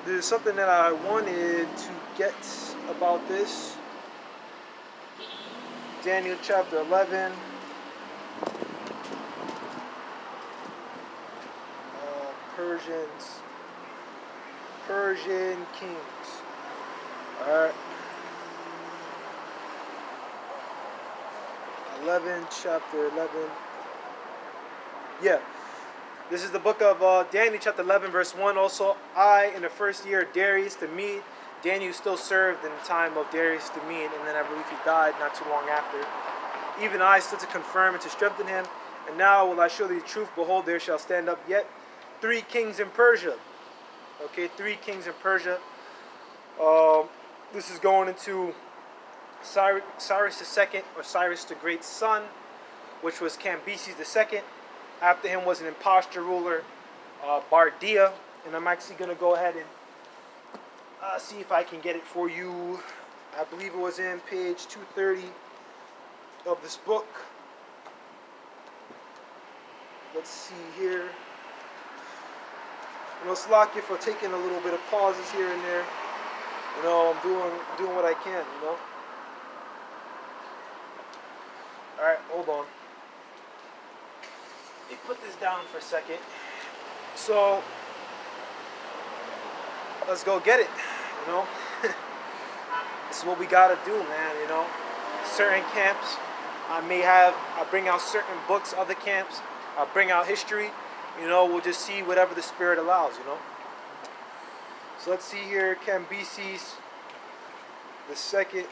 there's something that I wanted to get about this. Daniel chapter 11. Persian kings. Alright. 11, chapter 11. Yeah. This is the book of Daniel chapter 11, verse 1. Also, I, in the first year of Darius the Mede, Daniel still served in the time of Darius the Mede, and then I believe he died not too long after. Even I stood to confirm and to strengthen him. And now will I show thee the truth. Behold, there shall stand up yet 3 kings in Persia. Okay, 3 kings in Persia. This is going into Cyrus II, or Cyrus the Great's son, which was Cambyses II. After him was an impostor ruler, Bardia. And I'm actually going to go ahead and see if I can get it for you. I believe it was in page 230 of this book. Let's see here. You know, Slakia for taking a little bit of pauses here and there. You know, I'm doing what I can, you know. Alright, hold on. Let me put this down for a second. So, let's go get it, you know. This is what we gotta do, man, you know. Certain camps, I bring out certain books, other camps, I bring out history. You know, we'll just see whatever the Spirit allows, you know. So let's see here, Cambyses, the second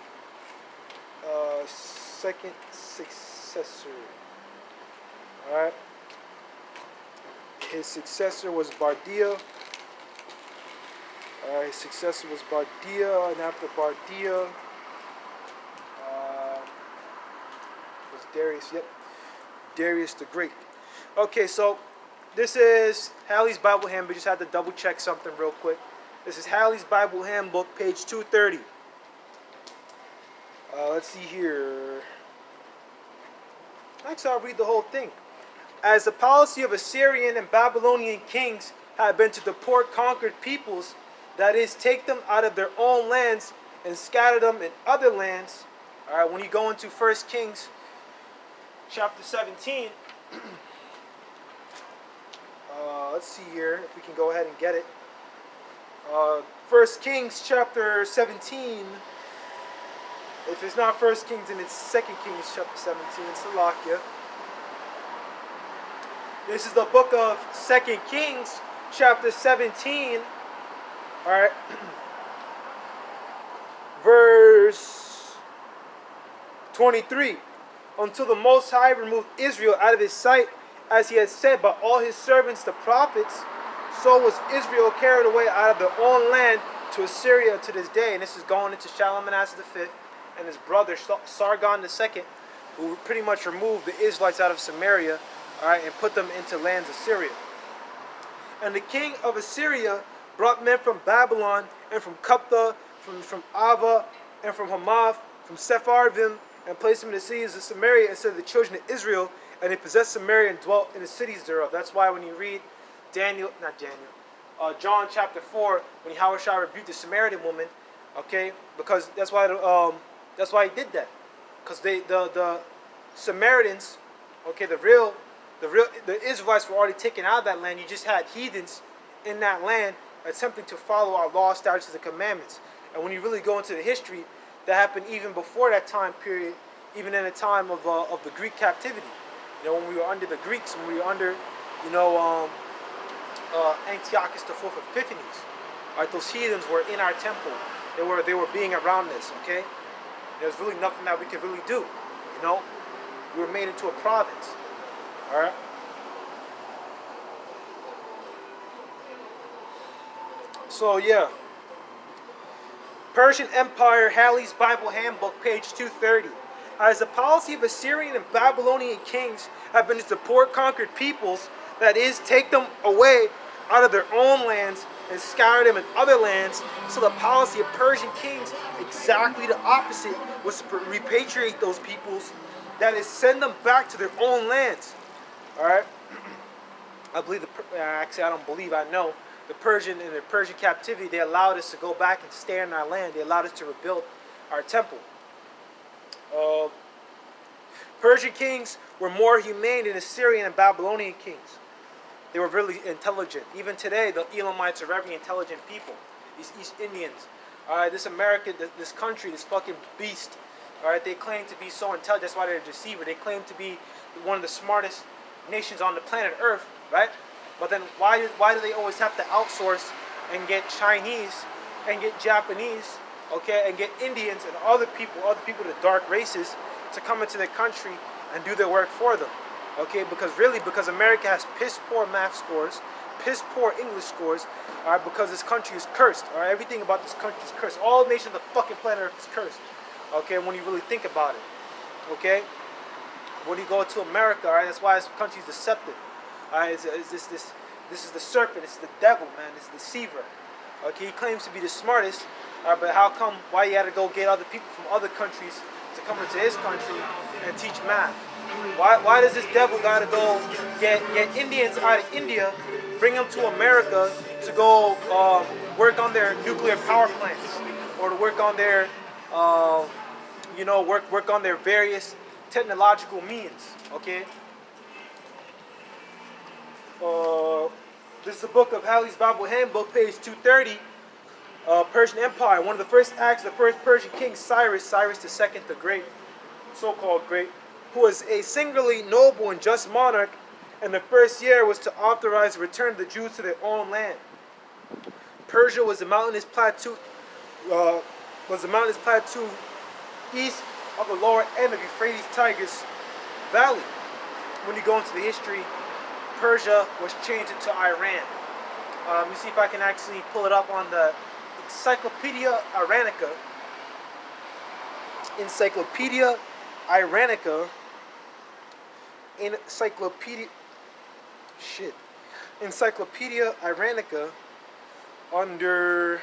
successor. Alright. His successor was Bardia. His successor was Bardia, and after Bardia was Darius. Yep, Darius the Great. Okay, so this is Halley's Bible Handbook. Just had to double check something real quick. This is Halley's Bible Handbook, page 230. Let's see here. Actually, I'll read the whole thing. As the policy of Assyrian and Babylonian kings had been to deport conquered peoples, that is, take them out of their own lands and scatter them in other lands. All right, when you go into 1 Kings chapter 17, let's see here if we can go ahead and get it. 1 Kings chapter 17. If it's not 1 Kings, then it's 2 Kings chapter 17. Salakia. This is the book of 2 Kings chapter 17. Alright. Verse 23. Until the Most High removed Israel out of his sight, as he had said by all his servants the prophets, so was Israel carried away out of their own land to Assyria to this day. And this is going into Shalmaneser V and his brother Sargon II, who pretty much removed the Israelites out of Samaria, all right, and put them into lands of Syria. And the king of Assyria brought men from Babylon and from Cupta, from Ava, and from Hamath, from Sepharvim, and placed them in the cities of Samaria instead of the children of Israel, and they possessed Samaria and dwelt in the cities thereof. That's why when you read John chapter 4, when Yahushua rebuked the Samaritan woman, okay, because that's why he did that, because the Samaritans, okay, the Israelites were already taken out of that land. You just had heathens in that land attempting to follow our law, statutes, and commandments. And when you really go into the history, that happened even before that time period, even in the time of the Greek captivity. You know, when we were under the Greeks, when we were under, you know, Antiochus IV Epiphanes. Right, those heathens were in our temple. They were being around us. Okay, there's really nothing that we could really do. You know, we were made into a province. All right. So yeah, Persian Empire, Halley's Bible Handbook, page 230. As the policy of Assyrian and Babylonian kings have been to support conquered peoples, that is, take them away out of their own lands and scatter them in other lands, so the policy of Persian kings, exactly the opposite, was to repatriate those peoples, that is, send them back to their own lands. Alright? I believe, actually I don't believe, I know, the Persian captivity, they allowed us to go back and stay in our land. They allowed us to rebuild our temple. Uh, Persian kings were more humane than Assyrian and Babylonian kings. They were really intelligent. Even today, the Elamites are very intelligent people. These East Indians. Alright, this America, this country, this fucking beast. Alright, they claim to be so intelligent. That's why they're a deceiver. They claim to be one of the smartest nations on the planet Earth, right? But then why do they always have to outsource and get Chinese and get Japanese, okay, and get Indians and other people, the dark races, to come into their country and do their work for them? Okay, because America has piss poor math scores, piss poor English scores, all right, because this country is cursed. All right, everything about this country is cursed. All nations of the fucking planet Earth is cursed. Okay, when you really think about it. Okay, when you go to America, all right, that's why this country is deceptive. All right, this is the serpent. It's the devil, man. It's the deceiver. Okay, he claims to be the smartest, all right, but how come? Why you had to go get other people from other countries to come into his country and teach math? Why does this devil gotta go get Indians out of India, bring them to America to go work on their nuclear power plants, or to work on their work on their various technological means? Okay. This is the book of Halley's Bible Handbook, page 230. Persian Empire. One of the first acts of the first Persian king, Cyrus II the Great, so-called Great, who was a singularly noble and just monarch, and the first year was to authorize the return of the Jews to their own land. Persia was the mountainous plateau, east of the lower end of Euphrates Tigris Valley. When you go into the history, Persia was changed into Iran. Let me see if I can actually pull it up on the Encyclopedia Iranica. Encyclopedia Iranica. Encyclopedia Iranica under,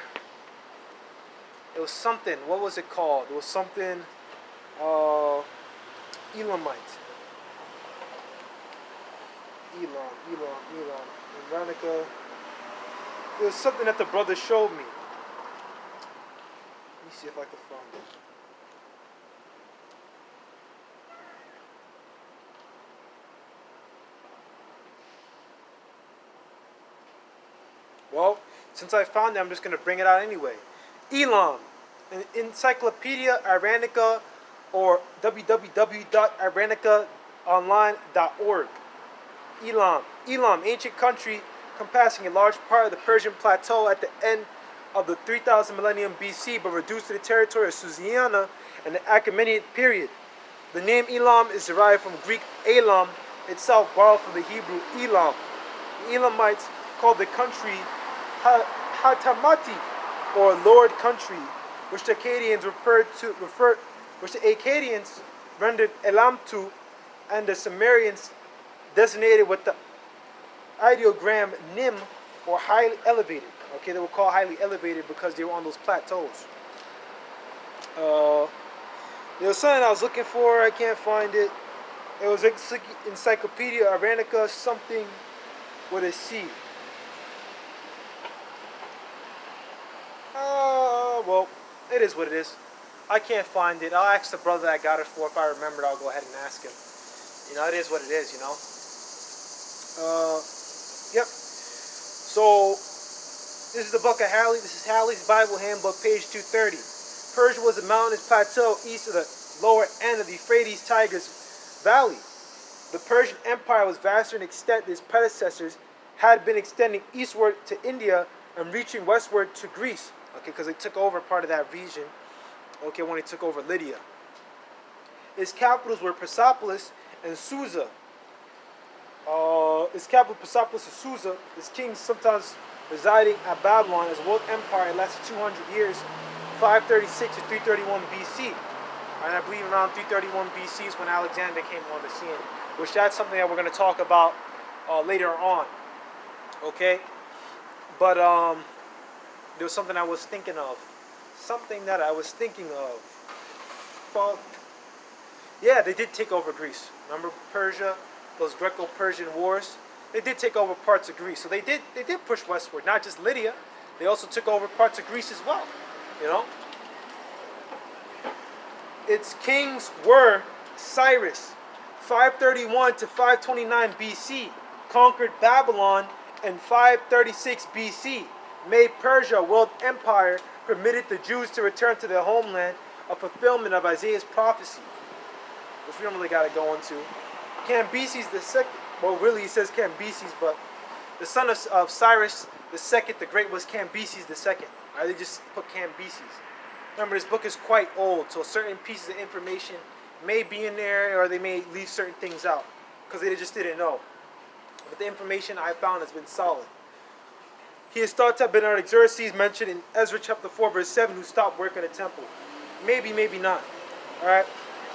it was something, what was it called? It was something Elamite. Elam, Iranica. It was something that the brother showed me. Let me see if I can find it. Well, since I found it, I'm just going to bring it out anyway. Elam, Encyclopedia Iranica, or www.iranica.online.org. Elam, ancient country compassing a large part of the Persian plateau at the end of the 3000 millennium BC, but reduced to the territory of Susiana in the Achaemenid period. The name Elam is derived from Greek Elam itself, borrowed from the Hebrew Elam. The Elamites called the country Hatamati, or Lord Country, which the Akkadians rendered Elamtu, and the Sumerians designated with the ideogram Nim, or highly elevated. Okay, they were called highly elevated because they were on those plateaus. There was something I was looking for. I can't find it. It was Encyclopedia Iranica, something with a C. Well, it is what it is. I can't find it. I'll ask the brother that got it for. If I remember it, I'll go ahead and ask him. You know, it is what it is, you know. Yep. So, this is the book of Halley. This is Halley's Bible Handbook, page 230. Persia was a mountainous plateau east of the lower end of the Euphrates Tigris Valley. The Persian Empire was vaster in extent than its predecessors had been, extending eastward to India and reaching westward to Greece. Okay, because they took over part of that region. Okay, when they took over Lydia. Its capitals were Persepolis and Susa. Its capital Persepolis and Susa. Its kings sometimes residing at Babylon. As a world empire, it lasted 200 years, 536 to 331 BC. And I believe around 331 BC is when Alexander came on the scene, which that's something that we're going to talk about later on. Okay, but there was something I was thinking of. Fuck. Yeah, they did take over Greece. Remember Persia, those Greco-Persian wars? they did take over parts of Greece. So they did push westward, not just Lydia. They also took over parts of Greece as well. You know, its kings were Cyrus, 531 to 529 BC, conquered Babylon in 536 BC, made Persia a world empire, permitted the Jews to return to their homeland, a fulfillment of Isaiah's prophecy, which we don't really got to go into. Cambyses the second, well, really he says Cambyses, but the son of Cyrus the second, the Great, was Cambyses the second. Right? They just put Cambyses. Remember, this book is quite old, so certain pieces of information may be in there, or they may leave certain things out because they just didn't know. But the information I found has been solid. He is thought to have been Artaxerxes, mentioned in Ezra chapter 4, verse 7, who stopped work in the temple. Maybe, maybe not. All right.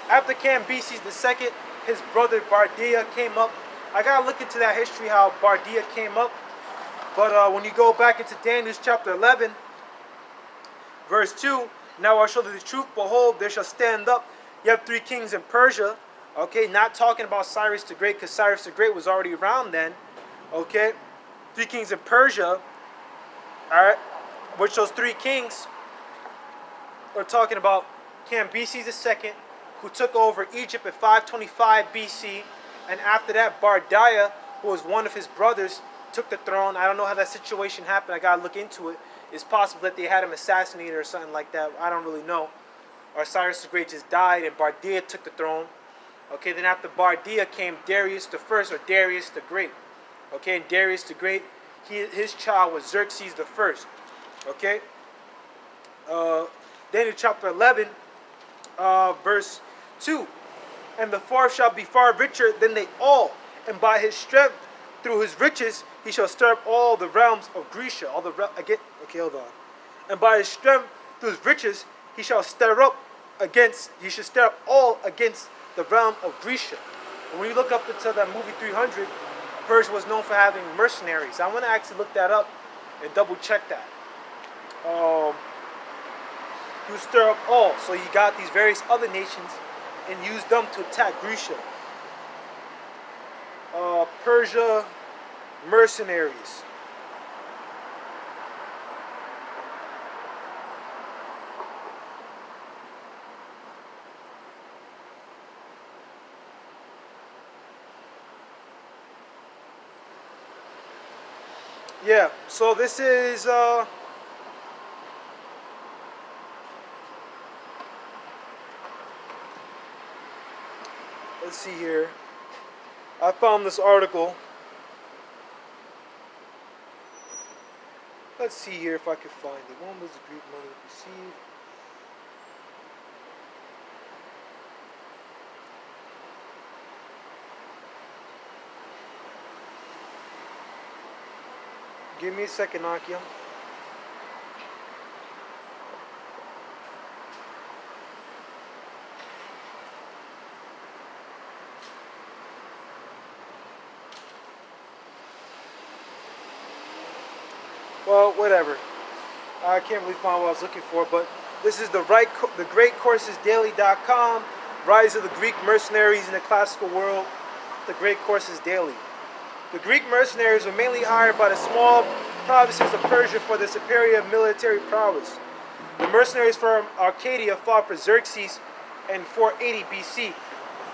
After Cambyses II, his brother Bardia came up. I gotta look into that history, how Bardia came up. But when you go back into Daniel chapter 11, verse 2, now I'll show thee the truth. Behold, there shall stand up. You have 3 kings in Persia. Okay, not talking about Cyrus the Great, because Cyrus the Great was already around then. Okay, 3 kings in Persia. All right, which those 3 kings, we're talking about Cambyses II, who took over Egypt in 525 BC, and after that, Bardiah, who was one of his brothers, took the throne. I don't know how that situation happened. I gotta look into it. It's possible that they had him assassinated or something like that. I don't really know. Or Cyrus the Great just died and Bardiah took the throne. Okay, then after Bardiah came Darius the First, or Darius the Great. Okay, and Darius the Great, his child was Xerxes the First. Okay. Daniel chapter 11, verse 2. And the fourth shall be far richer than they all, and by his strength, through his riches, he shall stir up all the realms of Grecia. Okay, hold on. And by his strength, through his riches, he shall stir up all against the realm of Grecia. And when you look up into that movie 300, Persia was known for having mercenaries. I want to actually look that up and double check that. He would stir up all. So you got these various other nations and used them to attack Grecia. Persia mercenaries. Yeah, so this is let's see here. I found this article. Let's see here if I can find it. One was the Greek money received. Give me a second, Akia. Well, whatever. I can't really find what I was looking for, but this is the GreatCoursesDaily.com. Rise of the Greek mercenaries in the classical world. The Great Courses Daily. The Greek mercenaries were mainly hired by the small provinces of Persia for their superior military prowess. The mercenaries from Arcadia fought for Xerxes in 480 BC.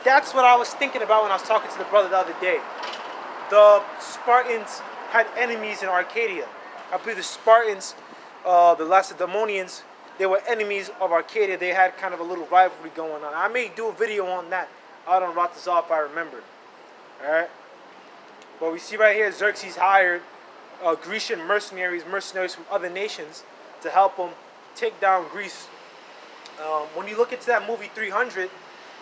That's what I was thinking about when I was talking to the brother the other day. The Spartans had enemies in Arcadia. I believe the Spartans, the Lacedaemonians, they were enemies of Arcadia. They had kind of a little rivalry going on. I may do a video on that out on Ratazal if I remember. Alright? But we see right here, Xerxes hired Grecian mercenaries from other nations to help him take down Greece. When you look into that movie 300,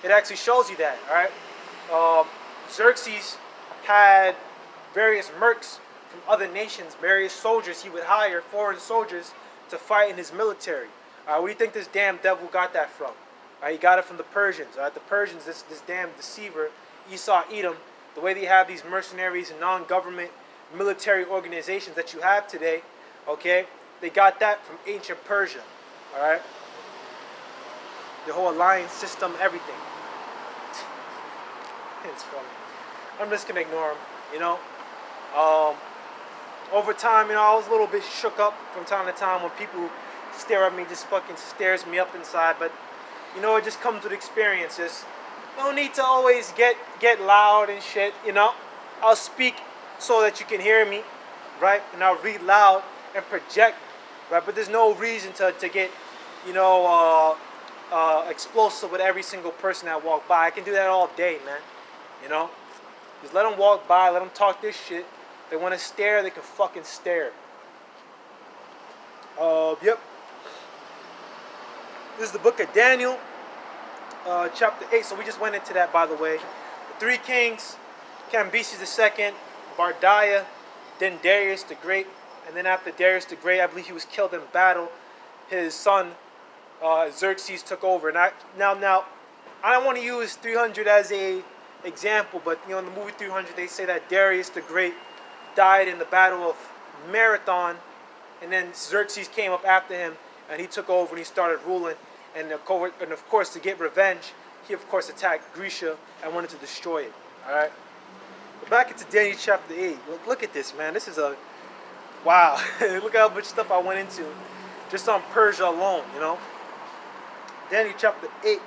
it actually shows you that. Alright? Xerxes had various mercs from other nations, various soldiers he would hire, foreign soldiers, to fight in his military. Where do you think this damn devil got that from? He got it from the Persians. The Persians, this damn deceiver, Esau Edom, the way they have these mercenaries and non-government military organizations that you have today, okay, they got that from ancient Persia, all right? The whole alliance system, everything. It's funny. I'm just going to ignore them, you know? Um, Over time, I was a little bit shook up from time to time when people stare at me, just fucking stares me up inside. But it just comes with experience. Just no need to always get loud and shit. I'll speak so that you can hear me, right? And I'll read loud and project, right? But there's no reason to get, explosive with every single person that walk by. I can do that all day, man. Just let them walk by, let them talk this shit. They want to stare, they can fucking stare. Yep. This is the book of Daniel, chapter 8. So we just went into that, by the way. The three kings, Cambyses II, Bardiah, then Darius the Great. And then after Darius the Great, I believe he was killed in battle. His son, Xerxes, took over. Now, I don't want to use 300 as a example, but in the movie 300, they say that Darius the Great died in the Battle of Marathon, and then Xerxes came up after him, and he took over and he started ruling. And of course, to get revenge, he of course attacked Grecia and wanted to destroy it. All right. But back into Daniel chapter 8. Look at this, man. This is a wow. Look at how much stuff I went into just on Persia alone. Daniel chapter 8,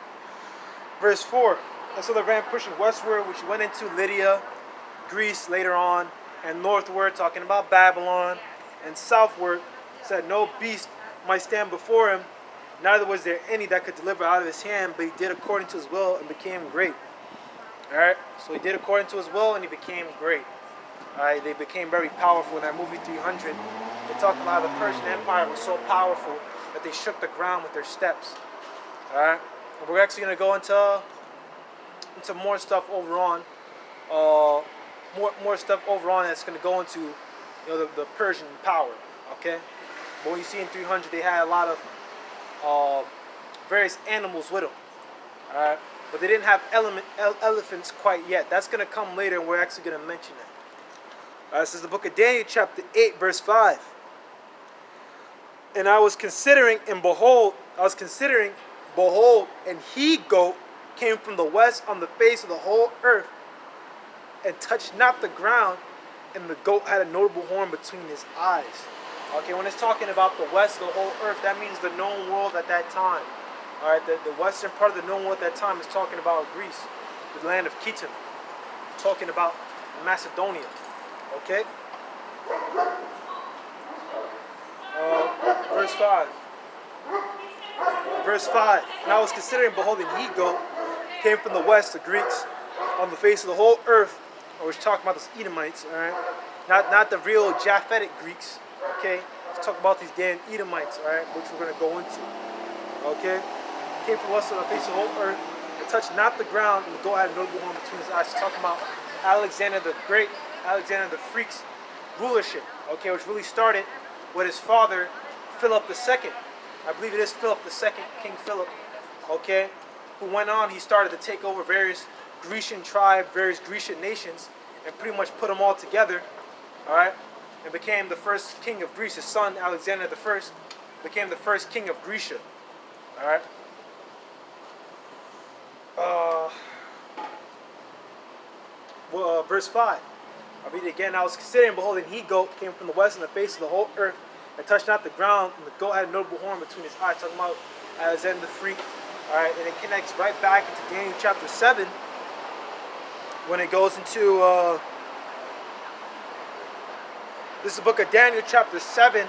verse 4. And so they ran pushing westward, which went into Lydia, Greece later on, and northward, talking about Babylon, and southward, said no beast might stand before him, neither was there any that could deliver out of his hand, but he did according to his will and became great. Alright, so he did according to his will and he became great. Alright, they became very powerful in that movie 300. They talked about how the Persian Empire was so powerful that they shook the ground with their steps. Alright, and we're actually going to go into more stuff over on. More stuff over on that's going to go into the Persian power, okay? But when you see in 300, they had a lot of various animals with them, all right? But they didn't have elephants quite yet. That's going to come later, and we're actually going to mention that. All right, this is the book of Daniel, chapter 8, verse 5. And I was considering, behold, and he-goat came from the west on the face of the whole earth, and touched not the ground, and the goat had a notable horn between his eyes. Okay, when it's talking about the west, the whole earth, that means the known world at that time. All right, the western part of the known world at that time is talking about Greece, the land of Khitan, talking about Macedonia. Okay. Verse 5. Verse 5. And I was considering, behold, an he-goat came from the west, the Greeks, on the face of the whole earth. We're talking about those Edomites, all right? Not the real Japhetic Greeks, okay? Let's talk about these damn Edomites, all right? Which we're going to go into, okay? Came from west on the face of the whole earth, and touched not the ground, and the goat had a notable horn between his eyes. It's talking about Alexander the Great, Alexander the Freak's rulership, okay? Which really started with his father, Philip II. I believe it is Philip II, King Philip, okay? Who went on, he started to take over various Grecian tribes, various Grecian nations, and pretty much put them all together, all right, and became the first king of Greece. His son, Alexander I, became the first king of Grecia, all right. Verse 5, I'll read it again. I was considering, behold, an he-goat came from the west on the face of the whole earth, and touched not the ground, and the goat had a notable horn between his eyes, talking about Alexander the Freak, all right, and it connects right back into Daniel chapter 7, when it goes into, this is the book of Daniel chapter 7,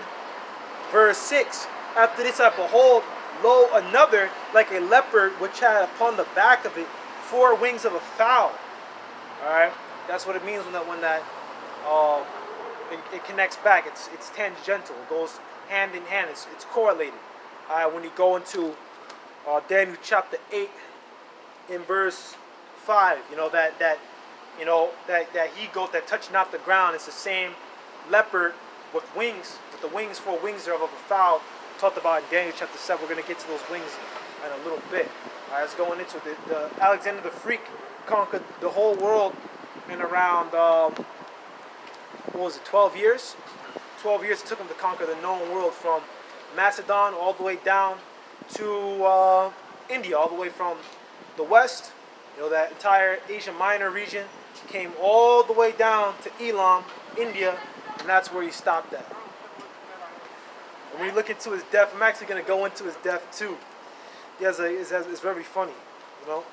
verse 6. After this I behold, lo, another, like a leopard, which had upon the back of it 4 wings of a fowl. Alright, that's what it means when that it connects back. It's tangential. It goes hand in hand. It's correlated. Alright, when you go into Daniel chapter 8 in verse 5, that he-goat that touched not the ground. It's the same leopard with wings, with the wings, 4 wings thereof of a fowl, talked about in Daniel chapter 7. We're going to get to those wings in a little bit. All right, let's go into the Alexander the Freak conquered the whole world in around, 12 years? 12 years it took him to conquer the known world, from Macedon all the way down to India, all the way from the west, that entire Asia Minor region, came all the way down to Elam, India, and that's where he stopped at. And when you look into his death, I'm actually going to go into his death too. It's very funny, you know.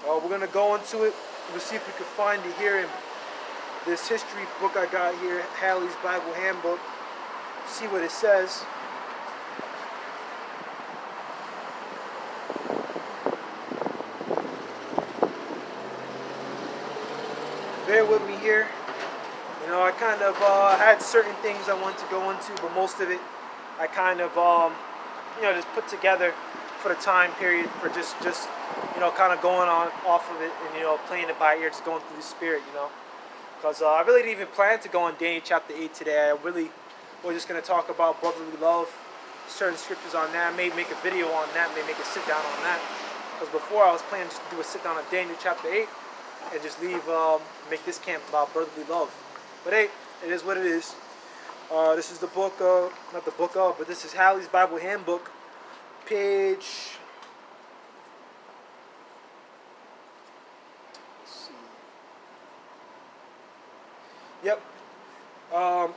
We're going to go into it. We'll see if we can find it here in this history book I got here, Halley's Bible Handbook. See what it says. Bear with me here. You know, I kind of had certain things I wanted to go into, but most of it I kind of, just put together for the time period for just kind of going on off of it and, playing it by ear, just going through the spirit, Because I really didn't even plan to go on Daniel chapter 8 today. I really was just going to talk about brotherly love, certain scriptures on that, maybe make a video on that, maybe make a sit down on that. Because before I was planning just to do a sit down on Daniel chapter 8 and just make this camp about brotherly love. But hey, it is what it is. This is the book not the book of, but this is Halley's Bible Handbook, page. Let's see. Yep.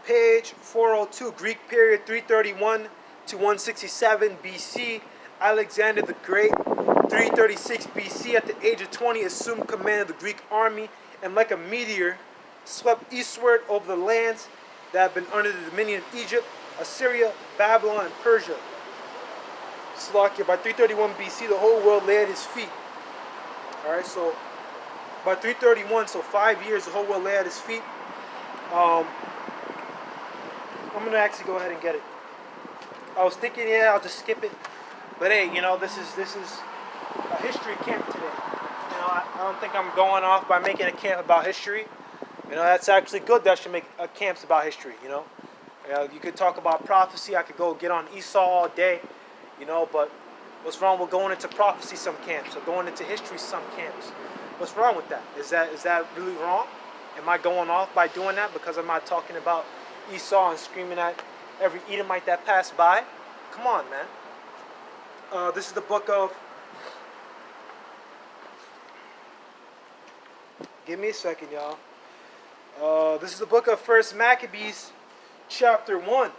Page 402, Greek period 331 to 167 BC. Alexander the Great, 336 BC, at the age of 20, assumed command of the Greek army, and like a meteor, swept eastward over the lands that had been under the dominion of Egypt, Assyria, Babylon, and Persia. Slovakia, by 331 BC, the whole world lay at his feet. Alright, so by 331, so 5 years, the whole world lay at his feet. I'm going to actually go ahead and get it. I was thinking, I'll just skip it. But hey, this is a history camp today. I don't think I'm going off by making a camp about history. That's actually good that I should make camps about history, You could talk about prophecy. I could go get on Esau all day, but what's wrong with going into prophecy some camps or going into history some camps? What's wrong with that? Is that really wrong? Am I going off by doing that because I'm not talking about Esau and screaming at every Edomite that passed by? Come on, man. This is the book of... Give me a second, y'all. This is the book of 1 Maccabees, chapter 1.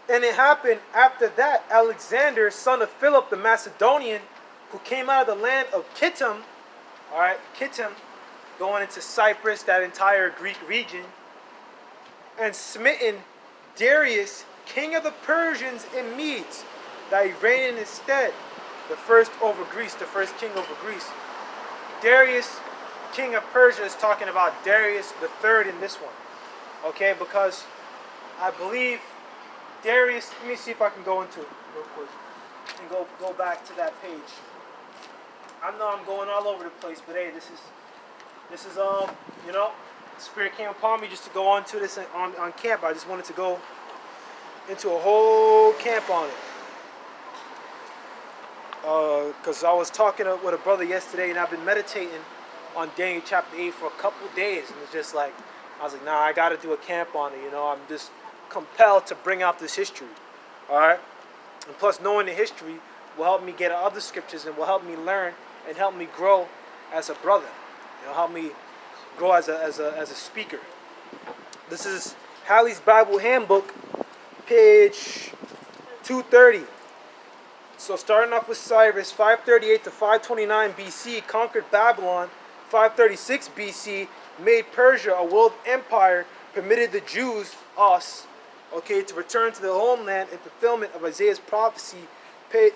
And it happened after that, Alexander, son of Philip the Macedonian, who came out of the land of Kittim, Kittim, going into Cyprus, that entire Greek region, and smitten Darius, king of the Persians and Medes, that he reigned in his stead, the first over Greece, the first king over Greece. Darius, king of Persia, is talking about Darius the third in this one. Okay, because I believe Darius, let me see if I can go into it real quick and go back to that page. I know I'm going all over the place, but hey, this is Spirit came upon me just to go on to this on camp. I just wanted to go into a whole camp on it. Because I was talking with a brother yesterday, and I've been meditating on Daniel chapter 8 for a couple days, and it's just like, I was like, nah, I got to do a camp on it, I'm just compelled to bring out this history, alright? And plus, knowing the history will help me get other scriptures and will help me learn and help me grow as a brother, help me grow as a speaker. This is Halley's Bible Handbook, page 230. So starting off with Cyrus, 538 to 529 BC, conquered Babylon. 536 BC, made Persia a world empire, permitted the Jews, us, to return to their homeland in fulfillment of Isaiah's prophecy.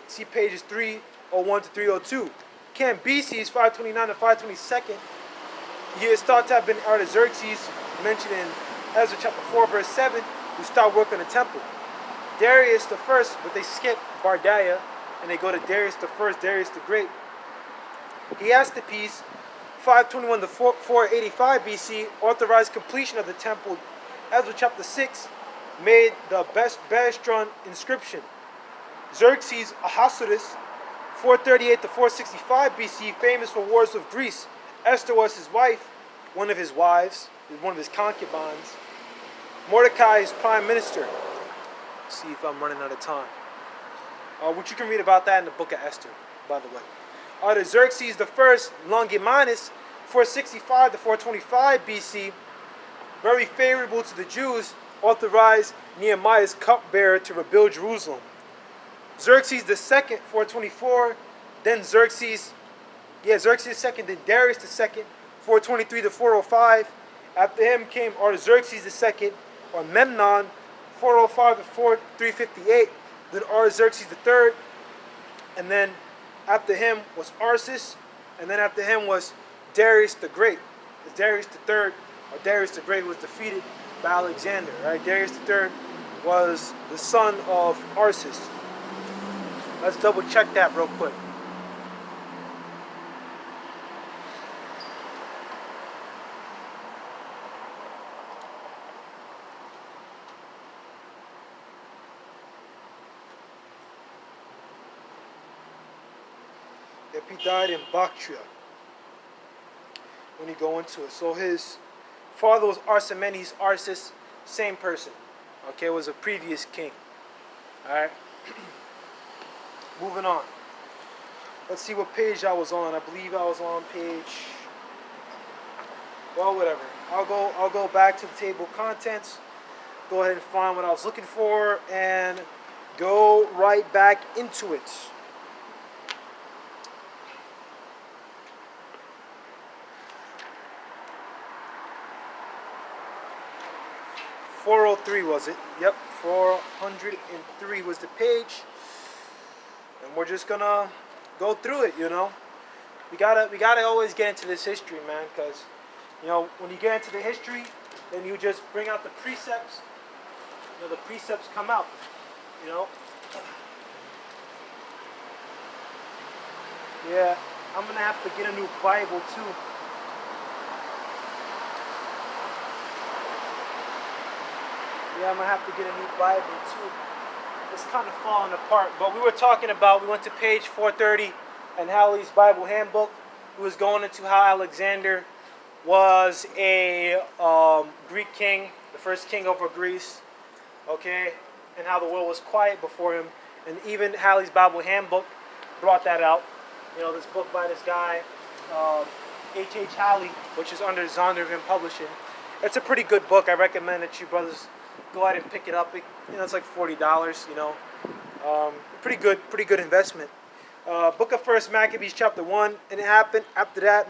See pages 301 to 302. Cambyses, 529 to 522. He is thought to have been Artaxerxes, mentioned in Ezra chapter 4, verse 7, who stopped work on the temple. Darius the first, but they skip Bardiah, and they go to Darius the first, Darius the Great. He asked the peace, 521 to 485 BC, authorized completion of the temple. Ezra chapter 6 made the best Bestron inscription. Xerxes Ahasuerus, 438 to 465 BC, famous for wars with Greece. Esther was his wife, one of his wives, one of his concubines. Mordecai is prime minister. Let's see if I'm running out of time. Which you can read about that in the book of Esther, by the way. Artaxerxes the first, Longimanus, 465 to 425 BC, very favorable to the Jews, authorized Nehemiah's cupbearer to rebuild Jerusalem. Xerxes II, 424, then Xerxes II, then Darius II, 423 to 405. After him came Artaxerxes II, or Memnon, 405 to 358. Then Artaxerxes III, and then after him was Arsus, and then after him was Darius the Great. Darius III, or Darius the Great, was defeated by Alexander. Right? Darius III was the son of Arsus. Let's double check that real quick. If he died in Bactria, when you go into it. So his father was Arsamenes, Arsus, same person. Okay, was a previous king. Alright. Moving on. Let's see what page I was on. I believe I was on page, well, whatever. I'll go back to the table of contents. Go ahead and find what I was looking for and go right back into it. 403 was it? Yep, 403 was the page, and we're just gonna go through it. You know, we gotta always get into this history, man, because you know when you get into the history, then you just bring out the precepts. You know, the precepts come out. You know. Yeah, I'm gonna have to get a new Bible too. Yeah, I'm gonna have to get a new Bible too. It's kind of falling apart. But we were talking about, we went to page 430 in Halley's Bible Handbook. He was going into how Alexander was a Greek king, the first king over Greece, okay, and how the world was quiet before him. And even Halley's Bible Handbook brought that out. You know, this book by this guy, H.H. Halley, which is under Zondervan Publishing. It's a pretty good book. I recommend that you brothers go ahead and pick it up. You know, it's like $40. You know, pretty good investment. Book of First Maccabees, chapter 1, and it happened after that.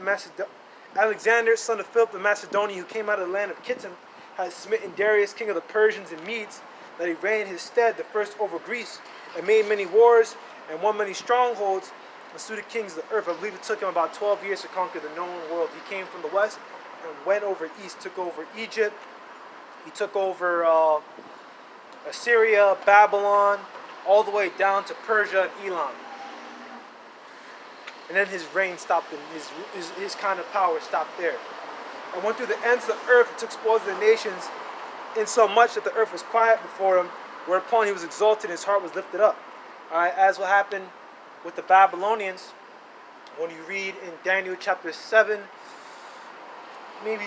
Alexander, son of Philip the Macedonian, who came out of the land of Kittim, had smitten Darius, king of the Persians and Medes, that he reigned in his stead, the first over Greece, and made many wars and won many strongholds, and slew the kings of the earth. I believe it took him about 12 years to conquer the known world. He came from the west and went over east, took over Egypt. He took over Assyria, Babylon, all the way down to Persia and Elam. And then his reign stopped, and his kind of power stopped there. And went through the ends of the earth and took spoils of the nations, in so much that the earth was quiet before him, whereupon he was exalted and his heart was lifted up. All right, as what happened with the Babylonians, when you read in Daniel chapter 7, maybe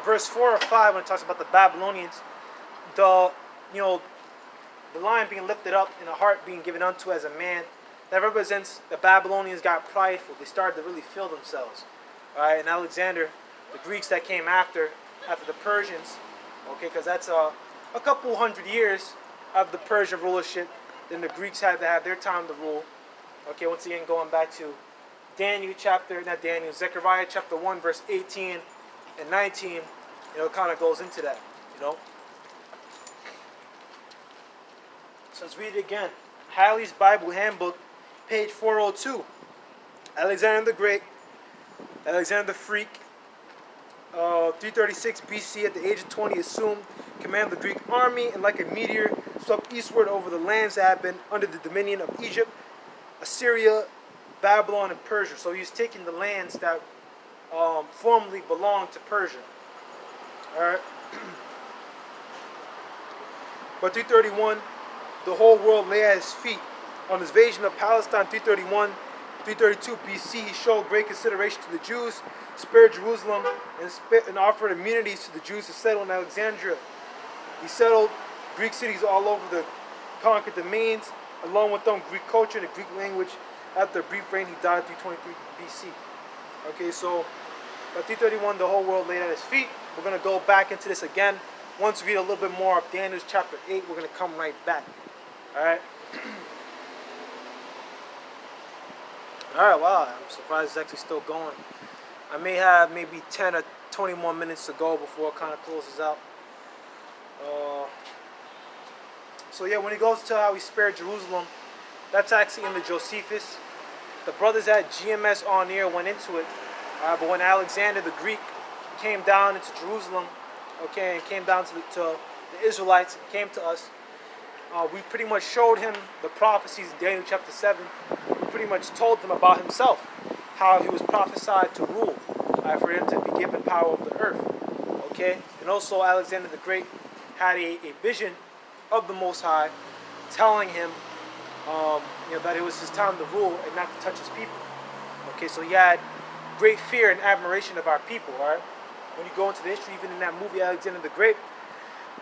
verse 4 or 5, when it talks about the Babylonians, the lion being lifted up and a heart being given unto as a man, that represents the Babylonians got prideful. They started to really feel themselves. All right, and Alexander, the Greeks that came after the Persians, okay, because that's a couple hundred years of the Persian rulership. Then the Greeks had to have their time to rule. Okay, once again, going back to Zechariah chapter 1, verse 18 and 19, you know, it kind of goes into that, you know. So let's read it again. Halley's Bible Handbook, page 402. Alexander the Great, Alexander the Freak, 336 BC, at the age of 20, assumed command of the Greek army, and like a meteor swept eastward over the lands that had been under the dominion of Egypt, Assyria, Babylon, and Persia. So he's taking the lands that formerly belonged to Persia. All right. By 331, the whole world lay at his feet. On his invasion of Palestine, 332 BC, he showed great consideration to the Jews, spared Jerusalem, and offered immunities to the Jews to settle in Alexandria. He settled Greek cities all over the conquered domains, along with them Greek culture and the Greek language. After a brief reign, he died in 323 BC. Okay, so by 331, the whole world laid at his feet. We're going to go back into this again. Once we read a little bit more of Daniel chapter 8, we're going to come right back. Alright? Alright, wow. I'm surprised it's actually still going. I may have maybe 10 or 20 more minutes to go before it kind of closes out. So yeah, when he goes to how he spared Jerusalem, that's actually in the Josephus. The brothers at GMS on here went into it. But when Alexander the Great came down into Jerusalem, okay, and came down to the Israelites, and came to us, we pretty much showed him the prophecies in Daniel chapter 7. We pretty much told him about himself, how he was prophesied to rule, for him to be given power over the earth. Okay, and also Alexander the Great had a vision of the Most High, telling him, that it was his time to rule and not to touch his people. Okay, so he had great fear and admiration of our people. All right, when you go into the history, even in that movie Alexander the Great,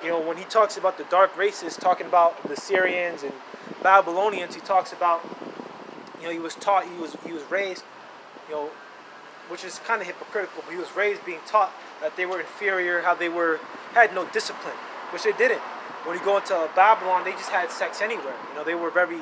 when he talks about the dark races, talking about the Syrians and Babylonians, he talks about, he was taught, he was raised, which is kind of hypocritical, but he was raised being taught that they were inferior, how they had no discipline, which they didn't. When you go into Babylon, they just had sex anywhere. They were very,